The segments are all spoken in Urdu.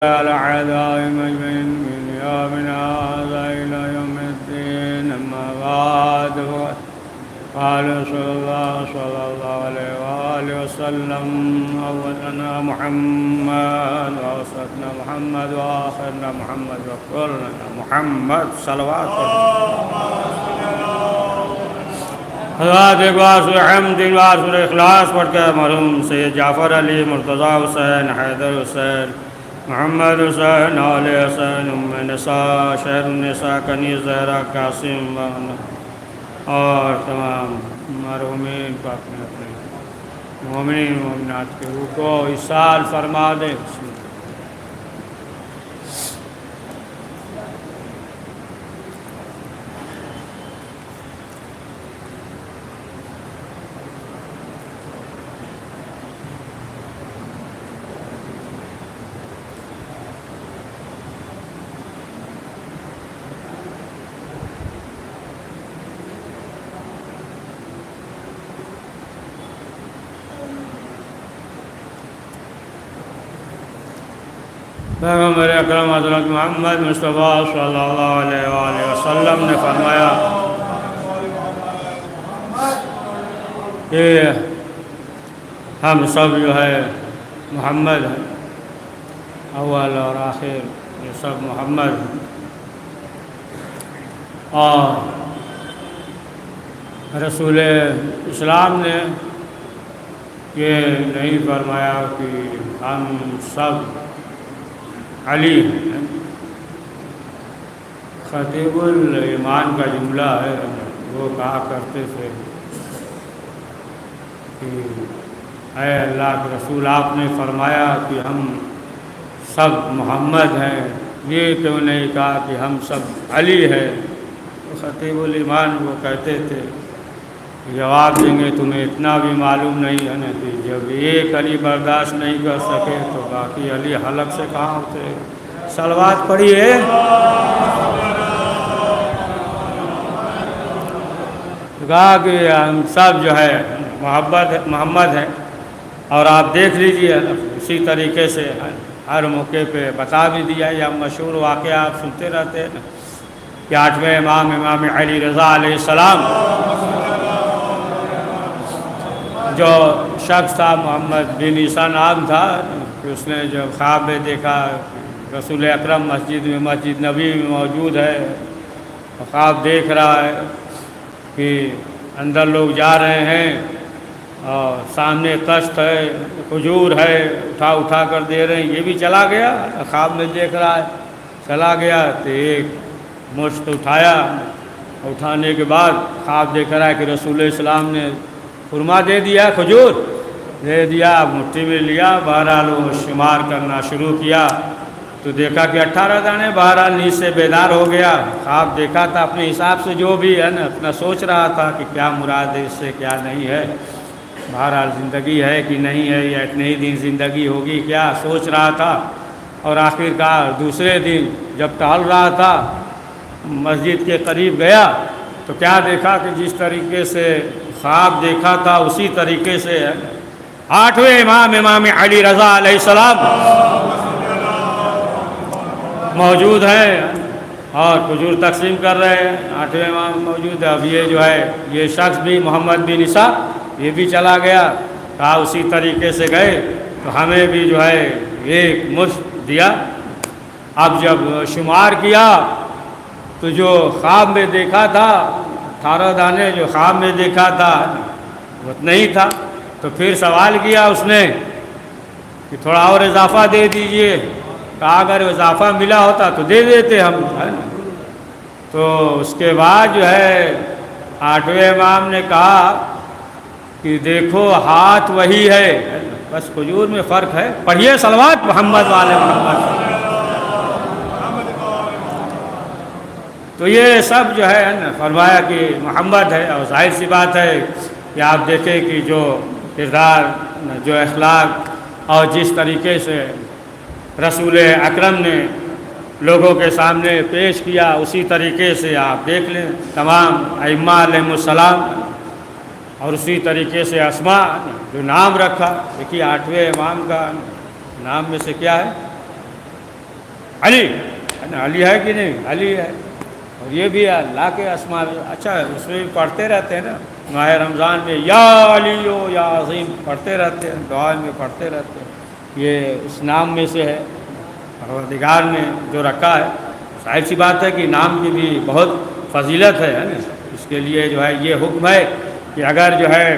الأعداء مجمعين من يومنا هذا إلى يوم الدين. أما بعد قال رسول الله صلى الله عليه وآله وسلم: أولنا محمد وأوسطنا محمد وآخرنا محمد وكلنا محمد. صلوات حضرات اقبال حمد واسر اخلاص پڑھ کے مرحوم سید جعفر علی مرتضی حسین حیدر حسین محمد حسین آل حسین ام نساء شہر النساء کنیز زہرا قاسم اور تمام مرحومین کو اپنے اپنے مومنین مومنات کے روح کو ایصال فرما دے. پیغمبر اکرم حضرت محمد مصطفیٰ صلی اللہ علیہ وآلہ وسلم نے فرمایا کہ ہم سب جو ہے محمد ہیں، اول اور آخر یہ سب محمد ہیں. اور رسول اسلام نے یہ نہیں فرمایا کہ ہم سب علی ہیں. خطیب الایمان کا جملہ ہے، وہ کہا کرتے تھے کہ اے اللہ کے رسول، آپ نے فرمایا کہ ہم سب محمد ہیں، یہ کیوں نہیں کہا کہ ہم سب علی ہیں؟ تو خطیب الایمان وہ کہتے تھے، جواب دیں گے تمہیں اتنا بھی معلوم نہیں ہے نا کہ جب ایک علی برداشت نہیں کر سکے تو باقی علی حلق سے کہاں ہوتے. صلوات پڑھیے. کہا کہ ہم سب جو ہے محمد ہیں، اور آپ دیکھ لیجئے اسی طریقے سے ہر موقع پہ بتا بھی دیا. یا مشہور واقعہ آپ سنتے رہتے ہیں کہ 8ویں امام علی رضا علیہ السلام، جو شخص تھا محمد بن عیسیٰ نام تھا، کہ اس نے جو خواب میں دیکھا رسول اکرم مسجد نبی میں موجود ہے، خواب دیکھ رہا ہے کہ اندر لوگ جا رہے ہیں اور سامنے کشت ہے، کھجور ہے، اٹھا کر دے رہے ہیں. یہ بھی چلا گیا، خواب میں دیکھ رہا ہے، چلا گیا تو ایک مشت اٹھایا. اٹھانے کے بعد خواب دیکھ رہا ہے کہ رسول اسلام نے خرما دے دیا، کھجور دے دیا، مٹھی میں لیا. بہرحال وہ شمار کرنا شروع کیا تو دیکھا کہ 18 دانے. بہرحال نیند سے بیدار ہو گیا. خواب دیکھا تھا اپنے حساب سے، جو بھی ہے نا اپنا سوچ رہا تھا کہ کیا مراد ہے اس سے، کیا نہیں ہے. بہرحال زندگی ہے کہ نہیں ہے، یا اتنے ہی دن زندگی ہوگی، کیا سوچ رہا تھا. اور آخرکار دوسرے دن جب ٹہل رہا تھا مسجد کے قریب گیا تو کیا دیکھا کہ جس طریقے سے خواب دیکھا تھا اسی طریقے سے 8ویں امام علی رضا علیہ السلام موجود ہیں اور کھجور تقسیم کر رہے ہیں. 8ویں امام موجود ہے. اب یہ جو ہے یہ شخص بھی محمد بن عیسیٰ یہ بھی چلا گیا. کہا اسی طریقے سے گئے تو ہمیں بھی جو ہے ایک مشت دیا. اب جب شمار کیا تو جو خواب میں دیکھا تھا 18 دانے جو خواب میں دیکھا تھا وہ نہیں تھا. تو پھر سوال کیا اس نے کہ تھوڑا اور اضافہ دے دیجئے. کہا اگر اضافہ ملا ہوتا تو دے دیتے ہم. تو اس کے بعد جو ہے 8ویں امام نے کہا کہ دیکھو ہاتھ وہی ہے، بس کھجور میں فرق ہے. پڑھیے صلوات محمد والے محمد. تو یہ سب جو ہے نا فرمایا کہ محمد ہے. اور ظاہر سی بات ہے کہ آپ دیکھیں کہ جو کردار، جو اخلاق اور جس طریقے سے رسول اکرم نے لوگوں کے سامنے پیش کیا اسی طریقے سے آپ دیکھ لیں تمام ائمہ علیہم السلام. اور اسی طریقے سے اسماء جو نام رکھا، دیکھیے 8ویں امام کا نام میں سے کیا ہے؟ علی ہے نا، علی ہے کہ نہیں؟ علی ہے۔ اور یہ بھی اللہ کے اسماء، اچھا اس میں بھی پڑھتے رہتے ہیں نا، ماہ رمضان میں یا علی یا عظیم پڑھتے رہتے ہیں، دعا میں پڑھتے رہتے ہیں، یہ اس نام میں سے ہے، پروردگار نے جو رکھا ہے۔ ظاہر سی بات ہے کہ نام کی بھی بہت فضیلت ہے نا، اس کے لیے جو ہے یہ حکم ہے کہ اگر جو ہے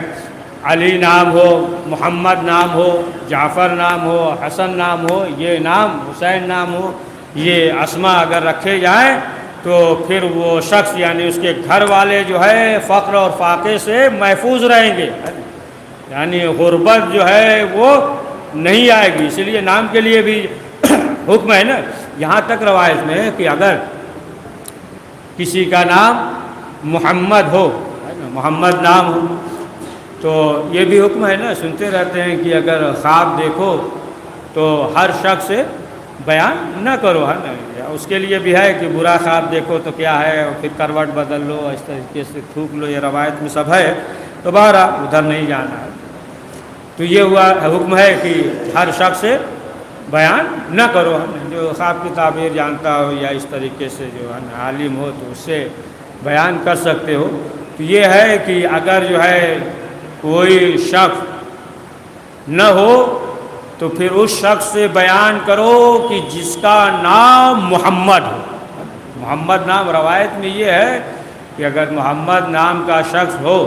علی نام ہو، محمد نام ہو، جعفر نام ہو، حسن نام ہو، یہ نام، حسین نام ہو، یہ اسما اگر رکھے جائیں تو پھر وہ شخص یعنی اس کے گھر والے جو ہے فقر اور فاقے سے محفوظ رہیں گے، یعنی غربت جو ہے وہ نہیں آئے گی۔ اسی لیے نام کے لیے بھی حکم ہے نا۔ یہاں تک روایت میں ہے کہ اگر کسی کا نام محمد ہو، محمد نام ہو، تو یہ بھی حکم ہے نا، سنتے رہتے ہیں کہ اگر خواب دیکھو تو ہر شخص سے بیان نہ کرو، ہے نا۔ اس کے لیے بھی ہے کہ برا خواب دیکھو تو کیا ہے، اور پھر کروٹ بدل لو، اس طریقے سے تھوک لو، یہ روایت میں سب ہے، تو بہرحال ادھر نہیں جانا ہے۔ تو یہ ہوا حکم ہے کہ ہر شخص سے بیان نہ کرو، جو خواب کی تعبیر جانتا ہو یا اس طریقے سے جو ہے نا عالم ہو تو اس سے بیان کر سکتے ہو۔ تو یہ ہے کہ اگر جو ہے کوئی شخص نہ ہو تو پھر اس شخص سے بیان کرو کہ جس کا نام محمد ہو۔ محمد نام روایت میں یہ ہے کہ اگر محمد نام کا شخص ہو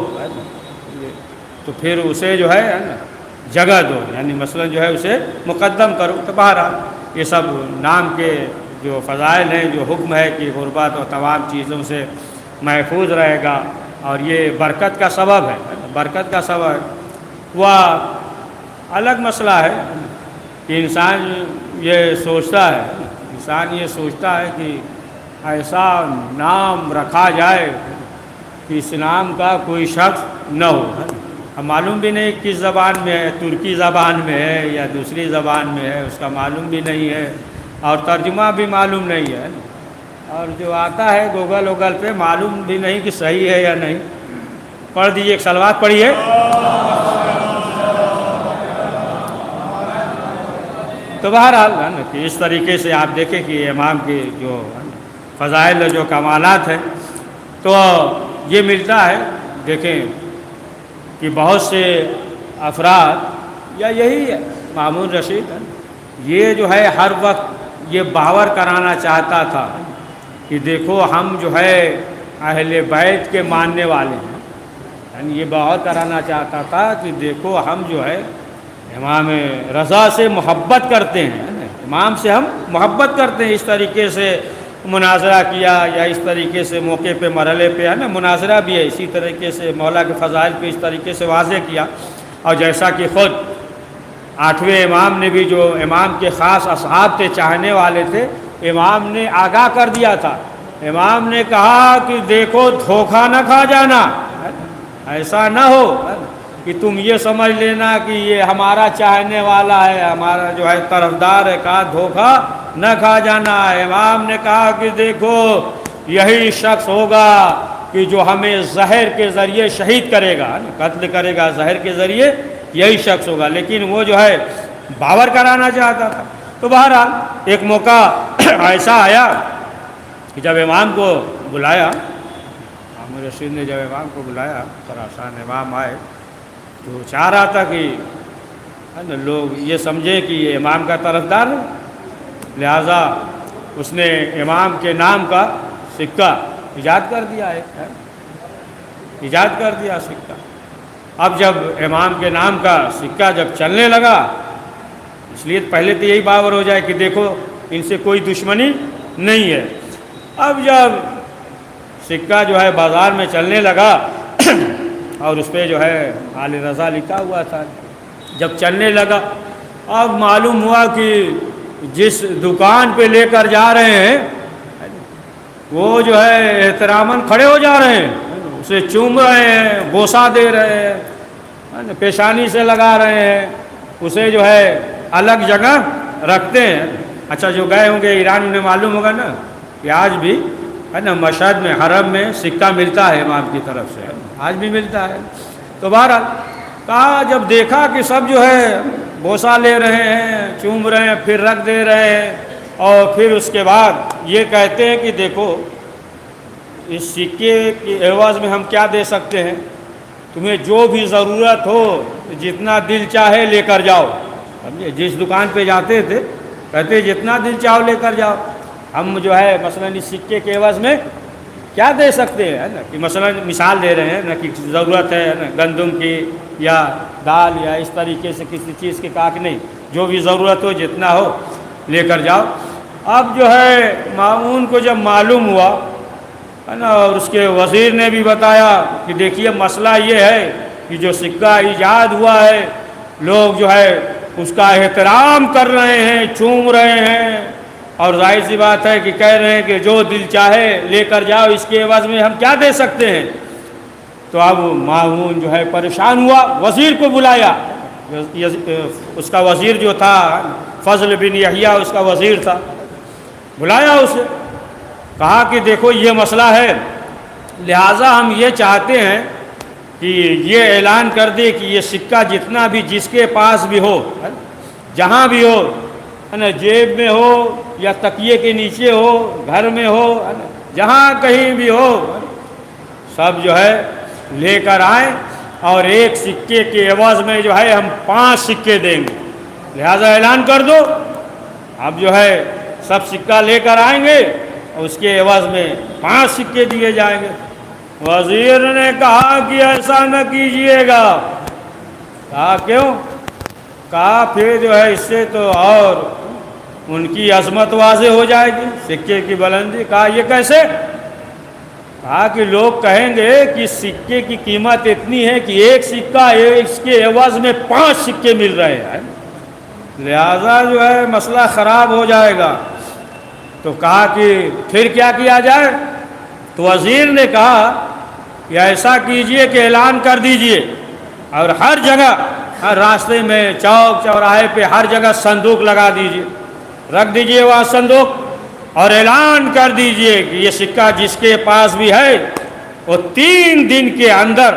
تو پھر اسے جو ہے نا جگہ دو، یعنی مثلا جو ہے اسے مقدم کرو۔ تو بہرحال یہ سب نام کے جو فضائل ہیں، جو حکم ہے کہ غربت اور تمام چیزوں سے محفوظ رہے گا، اور یہ برکت کا سبب ہے، برکت کا سبب ہے۔ وہ الگ مسئلہ ہے کہ انسان یہ سوچتا ہے کہ ایسا نام رکھا جائے کہ اس نام کا کوئی شخص نہ ہو۔ اب معلوم بھی نہیں کس زبان میں ہے، ترکی زبان میں ہے یا دوسری زبان میں ہے، اس کا معلوم بھی نہیں ہے، اور ترجمہ بھی معلوم نہیں ہے، اور جو آتا ہے گوگل پہ معلوم بھی نہیں کہ صحیح ہے یا نہیں۔ پڑھ دیجیے، ایک صلوات پڑھیے۔ تو بہرحال ہے نا کہ اس طریقے سے آپ دیکھیں کہ امام کے جو فضائل جو کمالات ہیں تو یہ ملتا ہے۔ دیکھیں کہ بہت سے افراد یا یہی ہے مامون رشید ہے، یہ جو ہے ہر وقت یہ باور کرانا چاہتا تھا کہ دیکھو ہم جو ہے اہل بیت کے ماننے والے ہیں، یعنی یہ باور کرانا چاہتا تھا کہ دیکھو ہم جو ہے امام رضا سے محبت کرتے ہیں، امام سے ہم محبت کرتے ہیں۔ اس طریقے سے مناظرہ کیا، یا اس طریقے سے موقع پہ مرحلے پہ ہے نا مناظرہ بھی ہے، اسی طریقے سے مولا کے فضائل کو اس طریقے سے واضح کیا۔ اور جیسا کہ خود 8ویں امام نے بھی، جو امام کے خاص اصحاب تھے، چاہنے والے تھے، امام نے آگاہ کر دیا تھا۔ امام نے کہا کہ دیکھو دھوکہ نہ کھا جانا، ایسا نہ ہو کہ تم یہ سمجھ لینا کہ یہ ہمارا چاہنے والا ہے، ہمارا جو ہے طرفدار ہے، کہا دھوکہ نہ کھا جانا۔ امام نے کہا کہ دیکھو یہی شخص ہوگا کہ جو ہمیں زہر کے ذریعے شہید کرے گا، قتل کرے گا زہر کے ذریعے، یہی شخص ہوگا۔ لیکن وہ جو ہے باور کرانا چاہتا تھا۔ تو بہرحال ایک موقع ایسا آیا کہ جب امام کو بلایا، مامون رشید نے جب امام کو بلایا، خراسان امام آئے، تو چاہ رہا تھا کہ لوگ یہ سمجھیں کہ یہ امام کا طرفدار ہے، لہذا اس نے امام کے نام کا سکہ ایجاد کر دیا، ایجاد کر دیا سکہ۔ اب جب امام کے نام کا سکہ جب چلنے لگا، اس لیے پہلے تو یہی باور ہو جائے کہ دیکھو ان سے کوئی دشمنی نہیں ہے۔ اب جب سکہ جو ہے بازار میں چلنے لگا اور اس پہ جو ہے آل رضا لکھا ہوا تھا، جب چلنے لگا، اب معلوم ہوا کہ جس دکان پہ لے کر جا رہے ہیں وہ جو ہے احتراماً کھڑے ہو جا رہے ہیں، اسے چوم رہے ہیں، بوسہ دے رہے ہیں، پیشانی سے لگا رہے ہیں، اسے جو ہے الگ جگہ رکھتے ہیں۔ اچھا جو گئے ہوں گے ایران انہیں معلوم ہوگا نا کہ آج بھی ہے نا مشہد میں، حرم میں سکہ ملتا ہے امام کی طرف سے، آج بھی ملتا ہے۔ تو بہرحال کہا جب دیکھا کہ سب جو ہے بوسہ لے رہے ہیں، چوم رہے ہیں، پھر رکھ دے رہے ہیں، اور پھر اس کے بعد یہ کہتے ہیں کہ دیکھو اس سکے کی عوض میں ہم کیا دے سکتے ہیں، تمہیں جو بھی ضرورت ہو جتنا دل چاہے لے کر جاؤ. سمجھے، جس دکان پہ جاتے تھے کہتے جتنا دل چاہو لے کر جاؤ. ہم جو ہے مثلا اس سکے کے عوض میں کیا دے سکتے ہیں نا، کہ مثلا مثال دے رہے ہیں نا کہ ضرورت ہے نا گندم کی یا دال یا اس طریقے سے کسی چیز کے کہا کہ نہیں، جو بھی ضرورت ہو جتنا ہو لے کر جاؤ. اب جو ہے مامون کو جب معلوم ہوا ہے نا، اور اس کے وزیر نے بھی بتایا کہ دیکھیے مسئلہ یہ ہے کہ جو سکہ ایجاد ہوا ہے لوگ جو ہے اس کا احترام کر رہے ہیں، چوم رہے ہیں، اور ظاہر سی بات ہے کہ کہہ رہے ہیں کہ جو دل چاہے لے کر جاؤ، اس کے عوض میں ہم کیا دے سکتے ہیں. تو اب مامون جو ہے پریشان ہوا، وزیر کو بلایا. اس کا وزیر جو تھا فضل بن یحییٰ اس کا وزیر تھا، بلایا اسے، کہا کہ دیکھو یہ مسئلہ ہے، لہٰذا ہم یہ چاہتے ہیں کہ یہ اعلان کر دے کہ یہ سکہ جتنا بھی جس کے پاس بھی ہو، جہاں بھی ہو، ہے نا، جیب میں ہو یا تکیے کے نیچے ہو، گھر میں ہو، ہے نا، جہاں کہیں بھی ہو، سب جو ہے لے کر آئیں، اور ایک سکے کے عوض میں جو ہے ہم 5 سکے دیں گے، لہذا اعلان کر دو. اب جو ہے سب سکہ لے کر آئیں گے اور اس کے عوض میں 5 سکے دیے جائیں گے. وزیر نے کہا کہ ایسا نہ کیجئے گا. کہا کیوں؟ کہا پھر جو ہے اس سے تو اور ان کی عظمت واضح ہو جائے گی، سکے کی بلندی. کہا یہ کیسے؟ کہا کہ لوگ کہیں گے کہ سکے کی قیمت اتنی ہے کہ ایک سکہ اس کے عوض میں 5 سکے مل رہے ہیں، لہذا جو ہے مسئلہ خراب ہو جائے گا. تو کہا کہ پھر کیا کیا جائے؟ تو وزیر نے کہا کہ ایسا کیجئے کہ اعلان کر دیجئے، اور ہر جگہ، ہر راستے میں، چوک چوراہے پہ ہر جگہ صندوق لگا دیجئے، رکھ دیجئے وہاں صندوق، اور اعلان کر دیجئے کہ یہ سکہ جس کے پاس بھی ہے وہ 3 دن کے اندر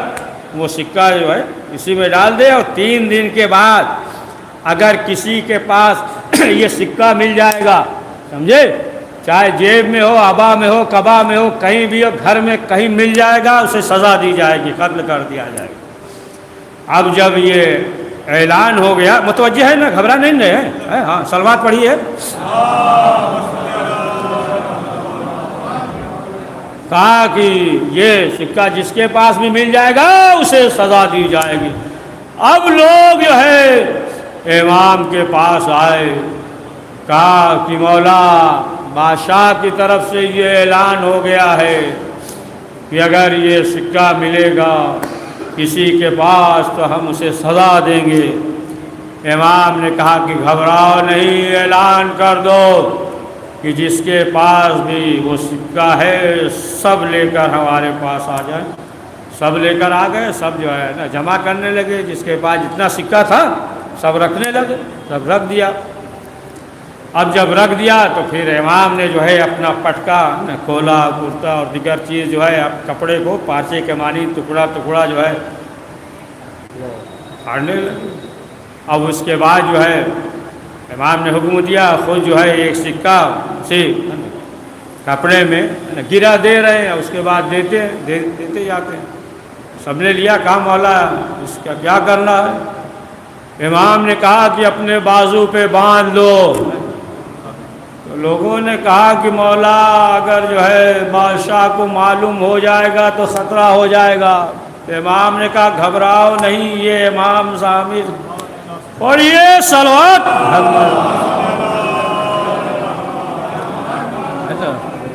وہ سکہ جو ہے اسی میں ڈال دے، اور 3 دن کے بعد اگر کسی کے پاس یہ سکہ مل جائے گا، سمجھے، چاہے جیب میں ہو، عبا میں ہو، قبا میں ہو، کہیں بھی ہو، گھر میں کہیں مل جائے گا، اسے سزا دی جائے گی، قتل کر دیا جائے گا. اب جب یہ اعلان ہو گیا، متوجہ ہے نا، گھبرا نہیں رہے؟ ہاں، صلوات پڑھی ہے. کہا کہ یہ سکہ جس کے پاس بھی مل جائے گا اسے سزا دی جائے گی. اب لوگ جو ہے امام کے پاس آئے، کہا کہ مولا، بادشاہ کی طرف سے یہ اعلان ہو گیا ہے کہ اگر یہ سکہ ملے گا کسی کے پاس تو ہم اسے سزا دیں گے. امام نے کہا کہ گھبراؤ نہیں، اعلان کر دو کہ جس کے پاس بھی وہ سکہ ہے سب لے کر ہمارے پاس آ جائیں. سب لے کر آ گئے، سب جو ہے نا جمع کرنے لگے، جس کے پاس جتنا سکہ تھا سب رکھنے لگے، سب رکھ دیا. اب جب رکھ دیا تو پھر امام نے جو ہے اپنا پٹکا کھولا، کرتا اور دیگر چیز جو ہے کپڑے کو پارچے کے مانی ٹکڑا ٹکڑا جو ہے پھاڑنے لگے. اب اس کے بعد جو ہے امام نے حکم دیا، خود جو ہے ایک سکہ سے کپڑے میں گرا دے رہے ہیں، اس کے بعد دیتے جاتے ہیں. سب نے لیا، کہا مولا اس کا کیا کرنا ہے؟ امام نے کہا کہ اپنے بازو پہ باندھ لو. تو لوگوں نے کہا کہ مولا اگر جو ہے بادشاہ کو معلوم ہو جائے گا تو خطرہ ہو جائے گا. امام نے کہا گھبراؤ نہیں، یہ امام ضامن، اور یہ صلوات،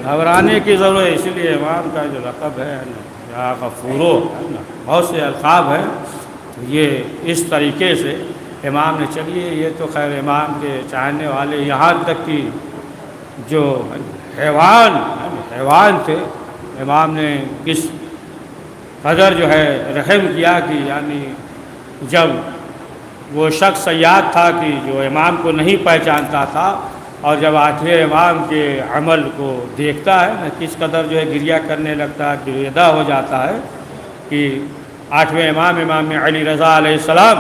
گھبرانے کی ضرورت ہے. اسی لیے امام کا جو لقب ہے یا غفورو، بہت سے القاب ہیں، یہ اس طریقے سے امام نے. چلیے یہ تو خیر امام کے چاہنے والے، یہاں تک کہ جو حیوان تھے، امام نے کس قدر جو ہے رحم کیا کہ یعنی جب وہ شخص صیاد تھا کہ جو امام کو نہیں پہچانتا تھا، اور جب 8ویں امام کے عمل کو دیکھتا ہے نا، کس قدر جو ہے گریہ کرنے لگتا ہے، گریدہ ہو جاتا ہے کہ 8ویں امام علی رضا علیہ السلام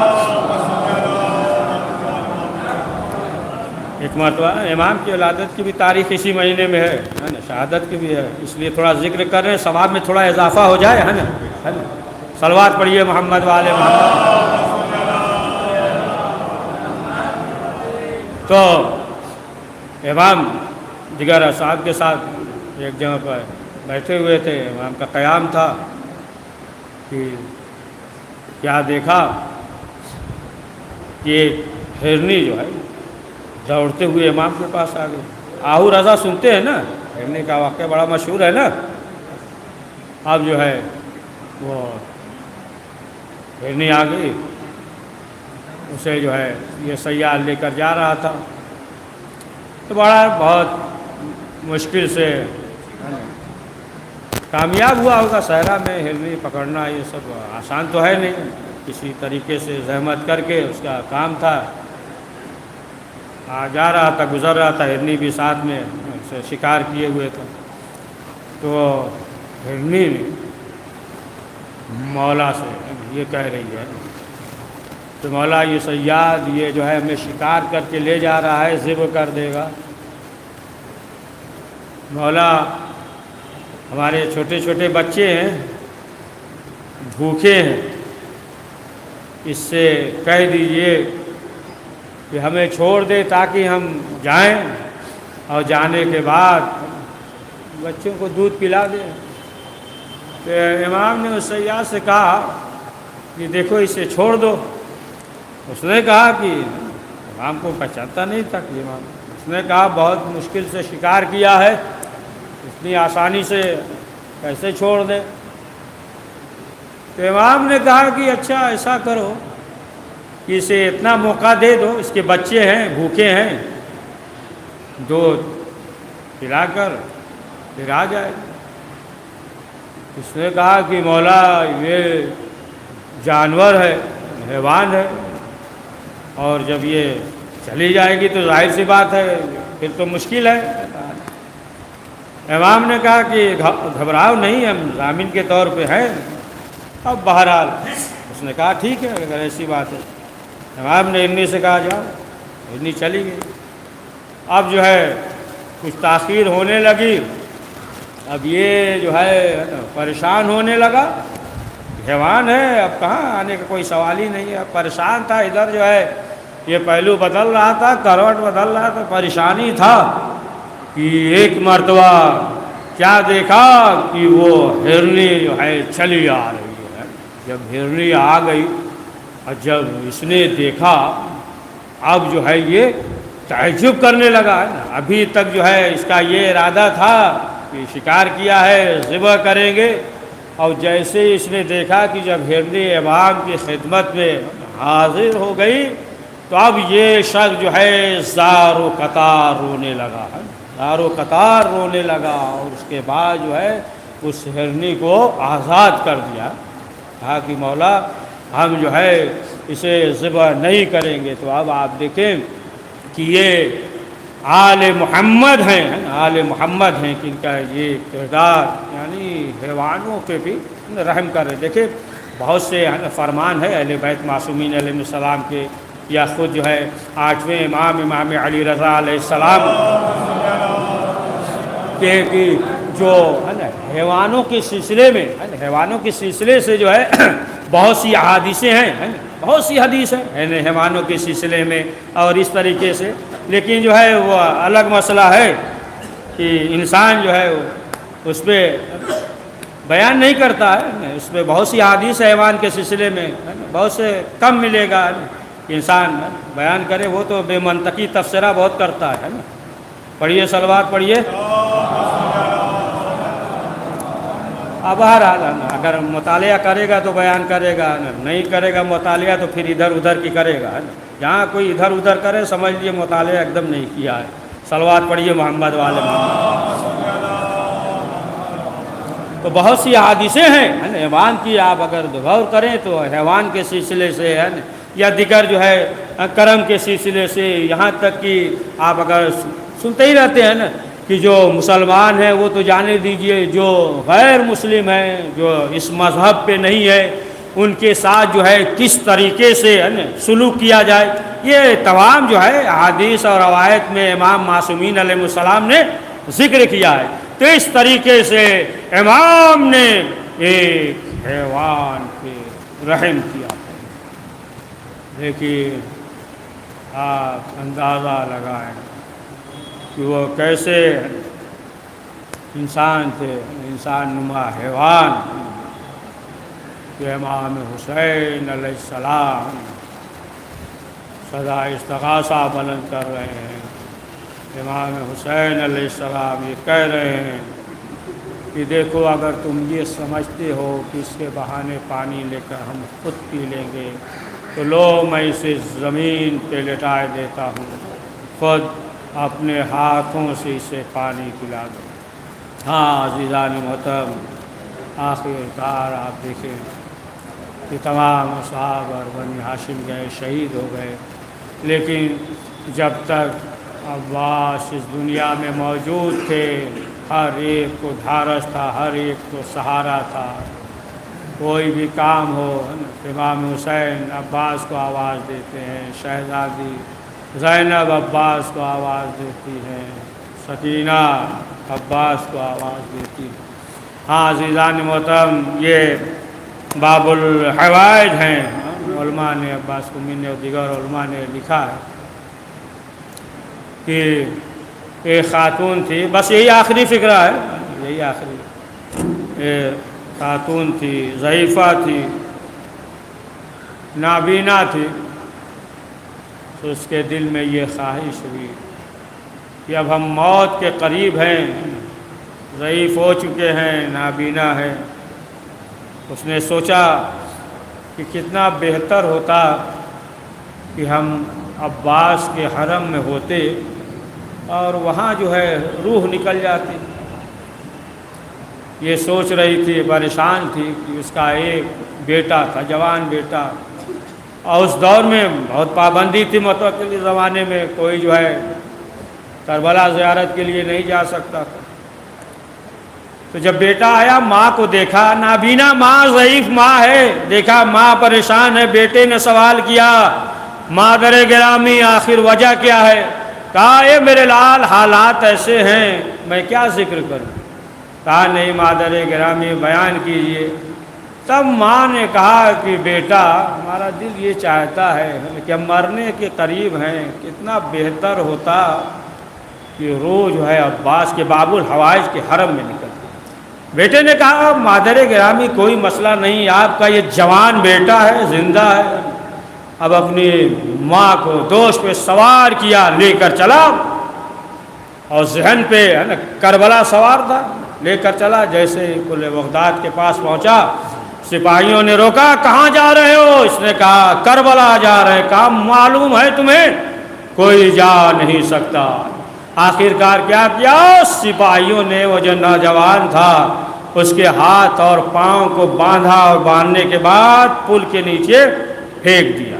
ایک مرتبہ امام کی ولادت کی بھی تاریخ اسی مہینے میں ہے نا، شہادت کی بھی ہے، اس لیے تھوڑا ذکر کر رہے ہیں، ثواب میں تھوڑا اضافہ ہو جائے، ہے نا، صلوات پڑھیے محمد والے محمد۔ تو امام دیگر اصحاب کے ساتھ ایک جگہ پر بیٹھے ہوئے تھے، امام کا قیام تھا کہ کیا دیکھا کہ ایک ہرنی جو ہے دوڑتے ہوئے امام کے پاس آ گئی۔ آہو رضا سنتے ہیں نا، ہرنی کا واقعہ بڑا مشہور ہے نا۔ اب جو ہے وہ ہرنی آ گئی، اسے جو ہے یہ سیال لے کر جا رہا تھا، تو بہت مشکل سے کامیاب ہوا ہوگا۔ صحرا میں ہرنی پکڑنا یہ سب آسان تو ہے نہیں، کسی طریقے سے زحمت کر کے اس کا کام تھا، جا رہا تھا، گزر رہا تھا، ہرنی بھی ساتھ میں اسے شکار کیے ہوئے تھا۔ تو ہرنی مولا سے یہ کہہ رہی ہے کہ مولا یہ صیاد یہ جو ہے ہمیں شکار کر کے لے جا رہا ہے، ذبح کر دے گا۔ مولا ہمارے چھوٹے چھوٹے بچے ہیں، بھوکے ہیں، اس سے کہہ دیجئے کہ ہمیں چھوڑ دے تاکہ ہم جائیں، اور جانے کے بعد بچوں کو دودھ پلا دیں۔ تو امام نے اس سیاد سے کہا کہ دیکھو اسے چھوڑ دو۔ اس نے کہا کہ امام کو پہچانتا نہیں تھا کہ امام، اس نے کہا بہت مشکل سے شکار کیا ہے، اتنی آسانی سے کیسے چھوڑ دے؟ تو امام نے کہا کہ اچھا ایسا کرو کہ اسے اتنا موقع دے دو، اس کے بچے ہیں، بھوکے ہیں، دودھ پلا کر پھر آ جائے۔ اس نے کہا کہ مولا یہ جانور ہے، حیوان ہے، اور جب یہ چلی جائے گی تو ظاہر سی بات ہے پھر تو مشکل ہے۔ امام نے کہا کہ گھبراؤ نہیں، ہم ضامن کے طور پہ ہیں۔ اب بہرحال اس نے کہا ٹھیک ہے اگر ایسی بات ہے۔ امام نے ہرنی سے کہا جاؤ، ہرنی چلی گئی۔ اب جو ہے کچھ تاخیر ہونے لگی، اب یہ جو ہے پریشان ہونے لگا، حیوان ہے، اب کہاں آنے کا کوئی سوال ہی نہیں ہے۔ اب پریشان تھا، ادھر جو ہے یہ پہلو بدل رہا تھا، کروٹ بدل رہا تھا، پریشانی تھا کہ ایک مرتبہ کیا دیکھا کہ وہ ہرنی جو ہے چلی آ رہی ہے۔ جب ہرنی آ گئی اور جب اس نے دیکھا، اب جو ہے یہ تعجب کرنے لگا ہے نا، ابھی تک جو ہے اس کا یہ ارادہ تھا کہ شکار کیا ہے، ذبح کریں گے، اور جیسے اس نے دیکھا کہ جب ہرنی امام کی خدمت میں حاضر ہو گئی تو اب یہ شخص جو ہے زار و قطار رونے لگا ہے، زار و قطار رونے لگا، اور اس کے بعد جو ہے اس ہرنی کو آزاد کر دیا۔ کہا کہ مولا ہم جو ہے اسے ذبح نہیں کریں گے۔ تو اب آپ دیکھیں کہ یہ آل محمد ہیں، آل محمد ہیں، کہ ان کا یہ کردار یعنی حیوانوں پہ بھی رحم کر رہے۔ دیکھیں بہت سے فرمان ہے اہل بیت معصومین علیہ السلام کے، یا خود جو ہے 8ویں امام علی رضا علیہ السلام کہ جو ہے نا حیوانوں کے سلسلے میں، حیوانوں کے سلسلے سے جو ہے بہت سی احادیثیں ہیں، بہت سی حدیث ہیں حیوانوں کے سلسلے میں اور اس طریقے سے، لیکن جو ہے وہ الگ مسئلہ ہے کہ انسان جو ہے اس پہ بیان نہیں کرتا ہے۔ اس پہ بہت سی احادیث ہے حیوان کے سلسلے میں، بہت سے کم ملے گا کہ انسان بیان کرے، وہ تو بے منطقی تفسیرہ بہت کرتا ہے نا۔ پڑھیے صلوات پڑھیے۔ اب بہرحال اگر مطالعہ کرے گا تو بیان کرے گا، نہیں کرے گا مطالعہ تو پھر ادھر ادھر کی کرے گا۔ جہاں کوئی ادھر ادھر کرے سمجھ لیے مطالعہ ایک دم نہیں کیا ہے۔ صلوات پڑھیے محمد والے محمد۔ تو بہت سی احادیثیں ہیں حیوان کی، آپ اگر غور کریں تو حیوان کے سلسلے سے ہے یا دیگر جو ہے کرم کے سلسلے سے، یہاں تک کہ آپ اگر سنتے ہی رہتے ہیں نا کہ جو مسلمان ہیں وہ تو جانے دیجئے، جو غیر مسلم ہیں، جو اس مذہب پہ نہیں ہے، ان کے ساتھ جو ہے کس طریقے سے سلوک کیا جائے، یہ تمام جو ہے احادیث اور روایت میں امام معصومین علیہ السلام نے ذکر کیا ہے۔ تو اس طریقے سے امام نے ایک حیوان پہ رحم کیا۔ دیکھیے آپ اندازہ لگائیں کہ وہ کیسے انسان تھے، انسان نما حیوان، کہ امام حسین علیہ السلام سدا استغاثہ بلند کر رہے ہیں۔ امام حسین علیہ السلام یہ کہہ رہے ہیں کہ دیکھو اگر تم یہ سمجھتے ہو کہ اس کے بہانے پانی لے کر ہم خود پی لیں گے تو لو میں اسے زمین پہ لٹائے دیتا ہوں، خود اپنے ہاتھوں سے اسے پانی پلا دو۔ ہاں عزیزان محترم، آخر کار آپ دیکھیں کہ تمام اصحاب اور بنی ہاشم گئے، شہید ہو گئے، لیکن جب تک عباس اس دنیا میں موجود تھے ہر ایک کو دھارس تھا، ہر ایک کو سہارا تھا۔ کوئی بھی کام ہو امام حسین عباس کو آواز دیتے ہیں، شہزادی زینب عباس کو آواز دیتی ہیں، سکینہ عباس کو آواز دیتی ہے۔ ہاں عزیزان محترم، یہ باب الحوائج ہیں، علماء نے عباس قمی اور دیگر علماء نے لکھا ہے کہ ایک خاتون تھی، بس یہی آخری فقرہ ہے، یہی آخری خاتون تھی، ضعیفہ تھی، نابینا تھی، تو اس کے دل میں یہ خواہش ہوئی کہ اب ہم موت کے قریب ہیں، ضعیف ہو چکے ہیں، نابینا ہے۔ اس نے سوچا کہ کتنا بہتر ہوتا کہ ہم عباس کے حرم میں ہوتے اور وہاں جو ہے روح نکل جاتی۔ یہ سوچ رہی تھی، پریشان تھی کہ اس کا ایک بیٹا تھا، جوان بیٹا، اور اس دور میں بہت پابندی تھی، متوکل زمانے میں کوئی جو ہے کربلا زیارت کے لیے نہیں جا سکتا تھا۔ تو جب بیٹا آیا، ماں کو دیکھا، نابینا ماں، ضعیف ماں ہے، دیکھا ماں پریشان ہے، بیٹے نے سوال کیا مادر گرامی آخر وجہ کیا ہے؟ کہا اے میرے لال حالات ایسے ہیں، میں کیا ذکر کروں؟ کہا نہیں مادر گرامی بیان کیجئے۔ تب ماں نے کہا کہ بیٹا ہمارا دل یہ چاہتا ہے کہ ہم مرنے کے قریب ہیں، کتنا بہتر ہوتا کہ روح جو ہے عباس کے باب الحوائج کے حرم میں نکلتی۔ بیٹے نے کہا مادر گرامی کوئی مسئلہ نہیں، آپ کا یہ جوان بیٹا ہے، زندہ ہے، اب اپنی ماں کو دوش پہ سوار کیا، لے کر چلا، اور ذہن پہ ہے نا کربلا سوار تھا، لے کر چلا۔ جیسے کل بغداد کے پاس پہنچا، سپاہیوں نے روکا، کہاں جا رہے ہو؟ اس نے کہا کربلا جا رہے ہیں۔ کہا معلوم ہے تمہیں کوئی جا نہیں سکتا۔ آخر کار کیا کیا؟ سپاہیوں نے وہ جو نوجوان تھا اس کے ہاتھ اور پاؤں کو باندھا، اور باندھنے کے بعد پل کے نیچے پھینک دیا۔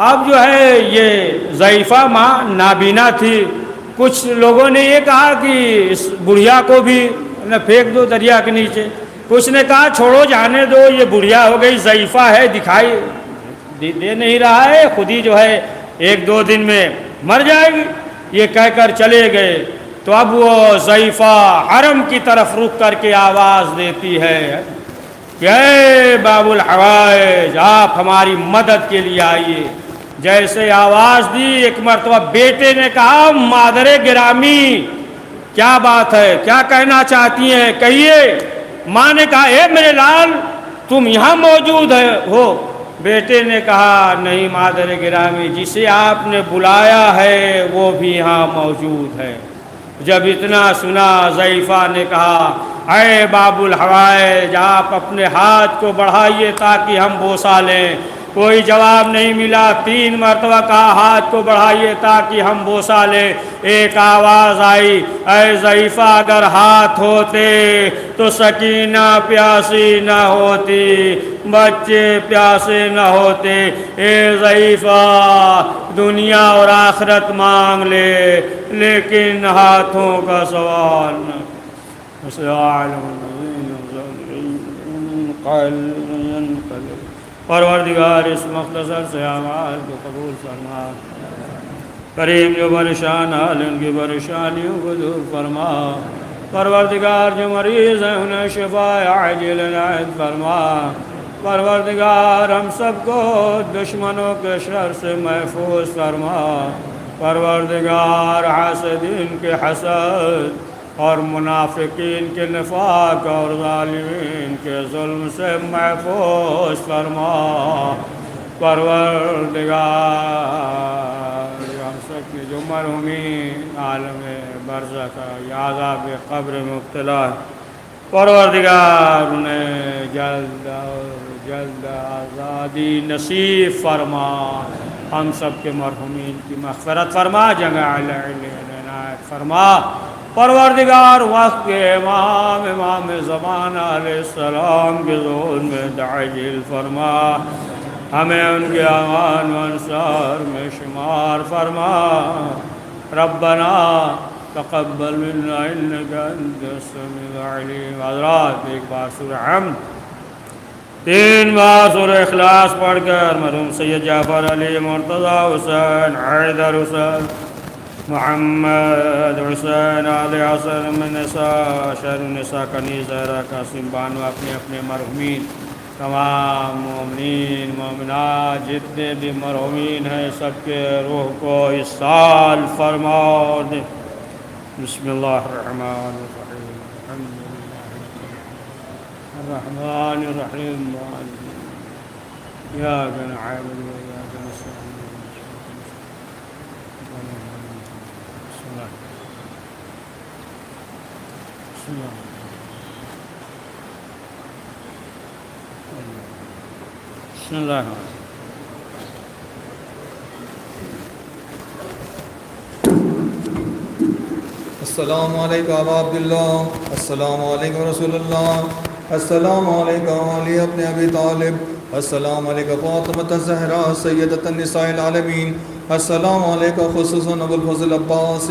اب جو ہے یہ ضعیفہ ماں نابینا تھی، کچھ لوگوں نے یہ کہا کہ اس بڑھیا کو بھی پھینک دو دریا کے نیچے، کچھ نے کہا چھوڑو جانے دو، یہ بڑھیا ہو گئی، ضعیفہ ہے، دکھائی دے نہیں رہا ہے، خود ہی جو ہے ایک دو دن میں مر جائے گی، یہ کہہ کر چلے گئے۔ تو اب وہ ضعیفہ حرم کی طرف رک کر کے آواز دیتی ہے کہ اے باب الحوائج آپ ہماری مدد کے لیے آئیے۔ جیسے آواز دی، ایک مرتبہ بیٹے نے کہا مادر گرامی کیا بات ہے، کیا کہنا چاہتی ہیں، کہیے۔ ماں نے کہا اے میرے لال تم یہاں موجود ہو؟ بیٹے نے کہا نہیں مادر گرامی، جسے آپ نے بلایا ہے وہ بھی یہاں موجود ہے۔ جب اتنا سنا، ضعیفہ نے کہا اے باب الحوائج آپ اپنے ہاتھ کو بڑھائیے تاکہ ہم بوسہ لیں۔ کوئی جواب نہیں ملا، 3 مرتبہ کہا ہاتھ کو بڑھائیے تاکہ ہم بوسہ لیں۔ ایک آواز آئی اے ضعیفہ اگر ہاتھ ہوتے تو سکینہ پیاسی نہ ہوتی، بچے پیاسے نہ ہوتے۔ اے ضعیفہ دنیا اور آخرت مانگ لے لیکن ہاتھوں کا سوال نہ۔ پروردگار اس مختصر سے اعمال کو قبول فرما، کریم جو پریشان حال ان کی پریشانیوں کو دور فرما، پروردگار جو مریض ہیں انہیں شفاء عاجل عنایت فرما، پروردگار ہم سب کو دشمنوں کے شر سے محفوظ فرما، پروردگار حاسدین کے حسد اور منافقین کے نفاق اور ظالمین کے ظلم سے محفوظ فرما، پروردگار ہم سب کے جو مرحومین عالم برزخ یا عذاب قبر مبتلا ہے، پروردگار انہیں جلد جلد آزادی نصیب فرما، ہم سب کے مرحومین کی مغفرت فرما، جگہ عنایت فرما، پروردگار وقت کے امام زمانہ علیہ السلام کے ظہور میں تعجیل فرما، ہمیں ان کے امان و انصار میں شمار فرما، ربنا تقبل منا انك انت السميع العليم۔ حضرات ایک بار سورہ حمد 3 بار سورہ اخلاص پڑھ کر مرحوم سید جعفر علی مرتضی حسین حیدر حسین محمد حسین علی حسن من نساء شہر النساء کنیز زہرا قاسم بانو اپنے اپنے مرحومین تمام مومنین مومنات جتنے بھی مرحومین ہیں سب کے روح کو اصال فرما دے۔ بسم اللہ الرحمن الرحیم، الحمد للہ الرحمن الرحیم، ایاک نعبد و ایاک نستعین، بسم اللہ بسم اللہ السلام علیکم ابا عبداللہ، السلام علیکم رسول اللہ، السلام علیکم علی ابن ابی طالب، السلام علیکم فاطمہ الزہرا سیدۃ النساء العالمین، السلام علیکم خصوصاً ابو الفضل عباس